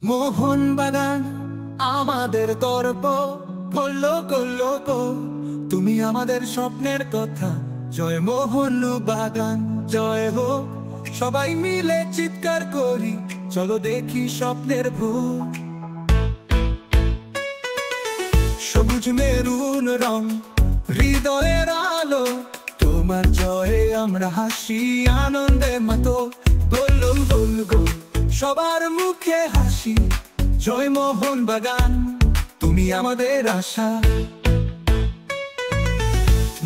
মোহন বাগান আমাদের গর্ব, বললো করলো গো তুমি আমাদের স্বপ্নের কথা। জয় মোহন বাগান জয় হোক, সবাই মিলে চিৎকার করি, চলো দেখি স্বপ্নের ভূত। সবুজ মেরুন রং, হৃদয়ের আলো, তোমার জয়ে আমরা হাসি, আনন্দে মাতো। গোল গোল গোল, সবার মুখে হাসি, জয় মোহন বাগান তুমি আমাদের আশা।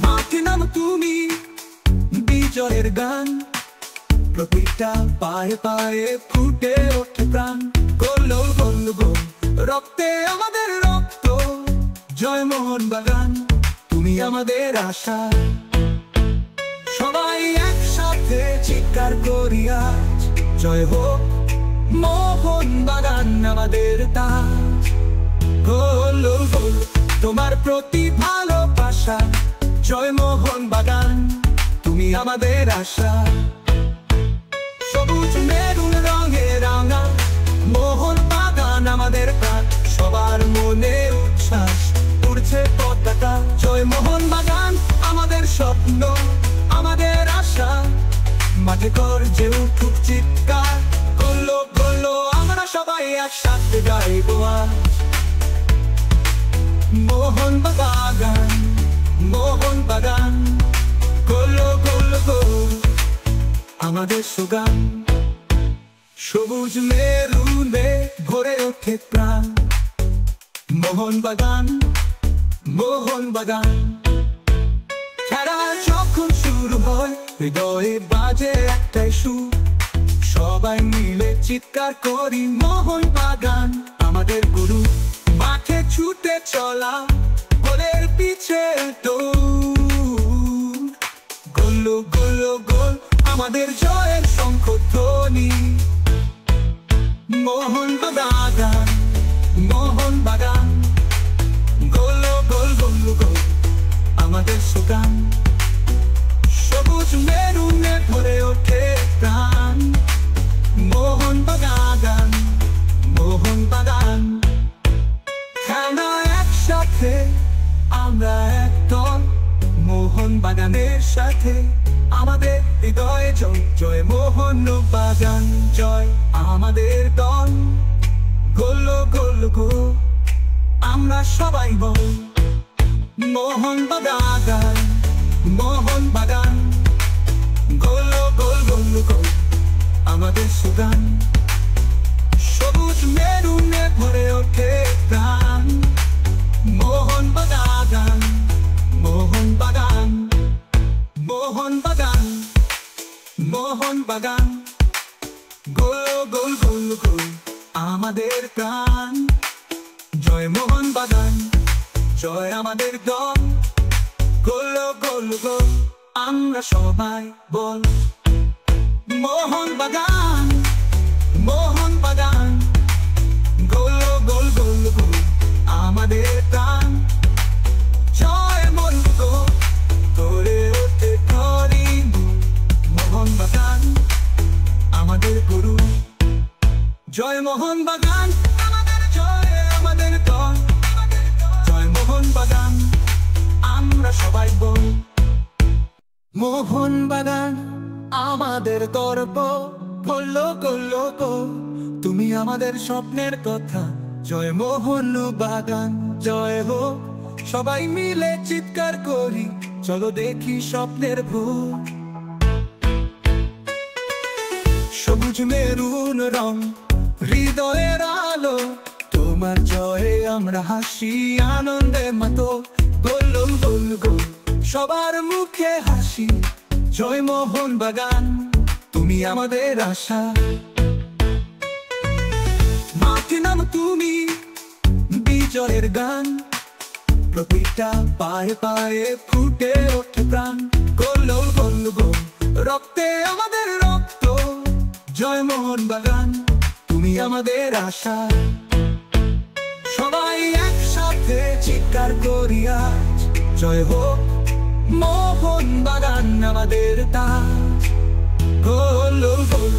মাঠে নাম তুমি বিজয়ের গান, প্রতিটা পায়ে পায়ে ফুটে ওঠে প্রাণ। গোল গোল গোল, রক্তে আমাদের রক্ত, জয় মোহন বাগান তুমি আমাদের আশা। সবাই একসাথে চিৎকার করি আজ, জয় হোক মোহন বাগান আমাদের তাজ। গোল গোল, তোমার প্রতি ভালোবাসা, জয় মোহন বাগান তুমি আমাদের আশা। সবুজ মেরুন রঙে রাঙা মোহন বাগান আমাদের প্রাণ, সবার মনে উচ্ছ্বাস উড়ছে পতাকা। জয় মোহন বাগান আমাদের স্বপ্ন, আমাদের আশা, মাঠে গর্জে উঠুক চিৎকার। গোল্লো গোল্লো, আমরা সবাই একসাথে গাইবো আজ। মোহন বাগান মোহন বাগান, গোল্লো গোল্লো গোল আমাদের সুগান। সবুজ মেরুনে ভরে ওঠে প্রাণ, মোহন বাগান মোহন বাগান। খেলা যখন শুরু হয়, হৃদয়ে বাজে একটাই সুর, সবাই মিলে চিৎকার করি মোহন বাগান আমাদের গুরু। মাঠে ছুটে চলা, গোলের পিছে দৌড়, গোল গোল গোল আমাদের জয়ের শঙ্খধ্বনি। মোহন বাগান মোহন বাগান, গোল গোল গোল গোল আমাদের সুগান। সবুজ মেরুনে ভরে ওঠে প্রাণ, মোহন বাগান মোহন বাগান। খেলা একসাথে আমরা একদল, মোহন বাগানের সাথে আমাদের হৃদয়ে জয়। জয় মোহন বাগান জয় আমাদের দল, গোল গোল গোল আমরা সবাই বল। মোহন বাগান মোহন বাগান, গোল গোল গোল গোল আমাদের সুগান। সবুজ মেরুনে ভরে ওঠে প্রাণ, মোহন বাগান মোহন বাগান মোহন বাগান মোহন বাগান। গোল গোল গোল গোল আমাদের প্রাণ, জয় মোহন বাগান জয় আমাদের দল। গোল গোল গোল আমরা সবাই বল। মোহন বাগান মোহন বাগান, গোল গোল গোল গোল আমাদের প্রাণ। জয় মোহন করে ওঠে করি মোহন বাগান আমাদের গুরু। জয় মোহন বাগান আমাদের জয়, আমাদের দল। জয় মোহন বাগান আমরা সবাই বল। মোহন বাগান আমাদের গর্ব, বললো করলো গো তুমি আমাদের স্বপ্নের কথা। জয় মোহন বাগান জয় হোক, সবাই মিলে চিৎকার করি, চলো দেখি স্বপ্নের ভূত। সবুজ মেরুন রং, হৃদয়ের আলো, তোমার জয়ে আমরা হাসি, আনন্দে মাতো। গোল গোল গোল, সবার মুখে হাসি, জয় মোহন বাগান তুমি আমাদের আশা। মাঠে নাম তুমি বিজয়ের গান, প্রতিটা পায়ে পায়ে ফুটে ওঠে প্রাণ। গোল গোল গোল, রক্তে আমাদের রক্ত, জয় মোহন বাগান তুমি আমাদের আশা। সবাই একসাথে চিৎকার করি আজ, জয় হোক মোহন বাগান আমাদের তাজ। গোল গোল,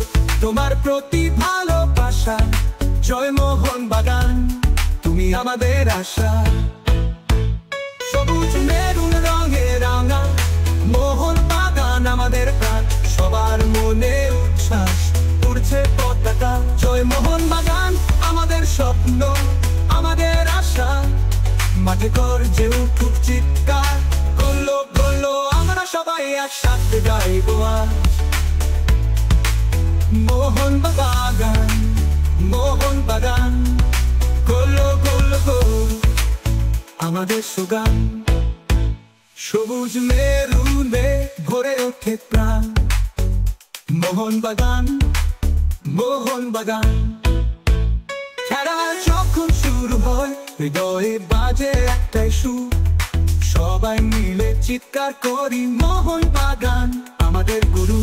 তোমার প্রতি ভালোবাসা, জয় মোহন বাগান, তুমি আমাদের আশা। সবুজ মেরুন রঙে রাঙা মোহন বাগান আমাদের প্রাণ, সবার মনে উচ্ছ্বাস উড়ছে পতাকা। জয় মোহন বাগান আমাদের স্বপ্ন, আমাদের আশা। মাঠে গর্জে উঠুক চিৎকার, গল্লো গল্লো আমরা সবাই একসাথে গাইবো আজ। মোহন বাগান, মোহন বাগান, গল্লো গল্লো গোল আমাদের সুগান। সবুজ মেরুনে ভরে ওঠে প্রাণ, মোহন বাগান, মোহন বাগান। খেলা যখন শুরু হয় হৃদয়ে বাজে একটাই সুর, সবাই মিলে চিৎকার করি মোহন বাগান আমাদের গুরু।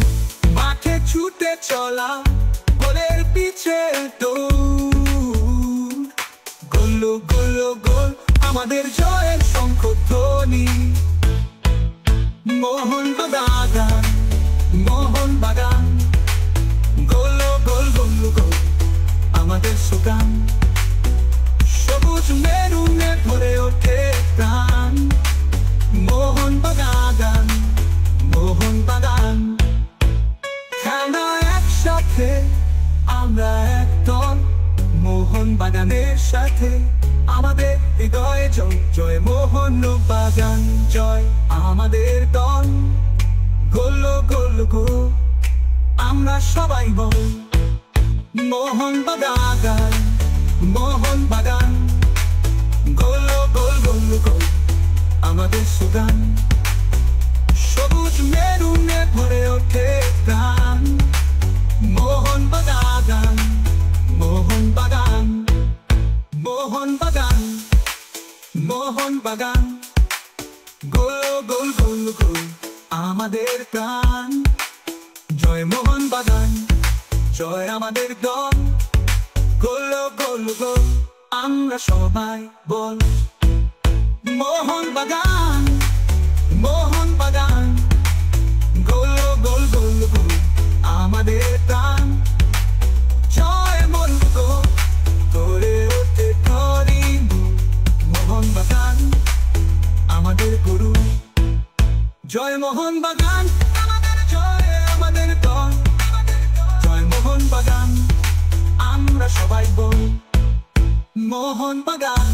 মাঠে ছুটে চলা গোলের পিছে দৌড়, গোল্লো গোল্লো গোল আমাদের জয়ের শঙ্খধ্বনি। মোহন বাগান, মোহন বাগান, গোল্লো গোল গোল্লো গোল আমাদের সুগান। সবুজ মেরুনে ভরে ওঠে প্রাণ, মোহন বাগান, মোহন বাগান। খেলা একসাথে আমরা একদল, মোহন বাগানের সাথে আমাদের হৃদয়ে জয়। জয় মোহন বাগান, জয় আমাদের দল। গোল্লো গোল্লো গোল আমরা সবাই বল, মোহন বাগান, মোহন বাগান, গোল্লো গোল গোল্লো গোল আমাদের সুগান। সবুজ মেরুনে ভরে ওঠে প্রাণ, মোহন বাগান, মোহন বাগান, মোহন বাগান, মোহন বাগান, গোল্লো গোল গোল্লো গোল আমাদের প্রাণ। জয় মোহন বাগান, জয় আমাদের দল। গোল্লো গোল্লো গোল আমরা সবাই বল, মোহন বাগান, মোহন বাগান, গোল্লো গোল গোল্লো গোল আমাদের প্রাণ। জয় মোহন বাগান করে ওঠে ধরি, মোহন বাগান আমাদের গুরু। জয় মোহন বাগান আমাদের জয়, আমাদের দল। জয় মোহন বাগান আমরা সবাই বল, মোহন বাগান।